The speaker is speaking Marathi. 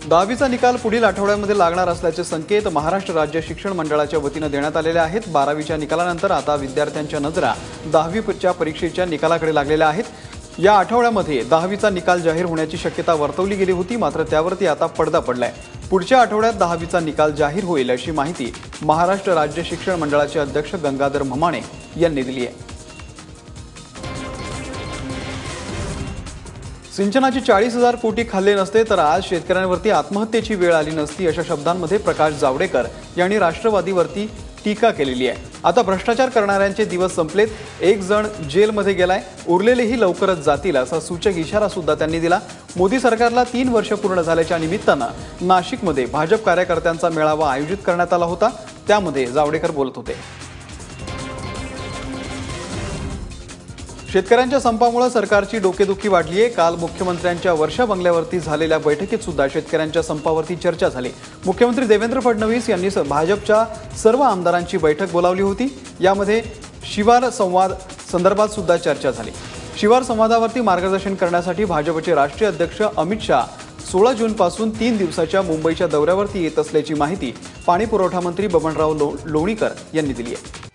10वीचा निकाल पुढील आठवड्यामध्ये लागणार असल्याचे संकेत महाराष्ट्र राज्य शिक्षण मंडळाच्या वतीने देण्यात आलेले आहेत। 12वीच्या निकालानंतर आता विद्यार्थ्यांच्या नजरा 10वीच्या परीक्षेच्या निकालाकडे लागलेल्या आहेत। या आठवड्यामध्ये 10वीचा निकाल जाहीर होण्याची शक्यता वर्तवली गेली होती, मात्र त्यावरती आता पडदा पडलाय। पुढच्या आठवड्यात 10वीचा निकाल जाहीर होईल अशी माहिती महाराष्ट्र राज्य शिक्षण मंडळाचे अध्यक्ष गंगाधर म्हमाणे यांनी दिली आहे। सिंचनाची 40,000 कोटी खाल्ले नसते तर आज शेतकऱ्यांवरती आत्महत्येची वेळ आली नसती, अशा शब्दांमध्ये प्रकाश जावडेकर यांनी राष्ट्रवादीवरती टीका केलेली आहे। आता भ्रष्टाचार करणाऱ्यांचे दिवस संपलेत, एक जण जेलमध्ये गेलाय, उरलेलेही लवकरच जातील असा सूचक इशारा सुद्धा त्यांनी दिला। मोदी सरकारला 3 वर्ष पूर्ण झाल्याच्या निमित्तानं नाशिकमध्ये भाजप कार्यकर्त्यांचा मेळावा आयोजित करण्यात आला होता, त्यामध्ये जावडेकर बोलत होते। शेतकऱ्यांच्या संपामुळे सरकारची डोकेदुखी वाढली आहे। काल मुख्यमंत्र्यांच्या वर्षा बंगल्यावरती झालेल्या बैठकीत सुद्धा शेतकऱ्यांच्या संपावरती चर्चा झाली। मुख्यमंत्री देवेंद्र फडणवीस यांनी भाजपच्या सर्व आमदारांची बैठक बोलावली होती। यामध्ये शिवार संवाद संदर्भात सुद्धा चर्चा झाली। शिवार संवादावरती मार्गदर्शन करण्यासाठी भाजपचे राष्ट्रीय अध्यक्ष अमित शाह 16 जूनपासून 3 दिवसाच्या मुंबईच्या दौऱ्यावरती येत असल्याची माहिती पाणी पुरवठा मंत्री बबनराव लोणीकर यांनी दिली आहे।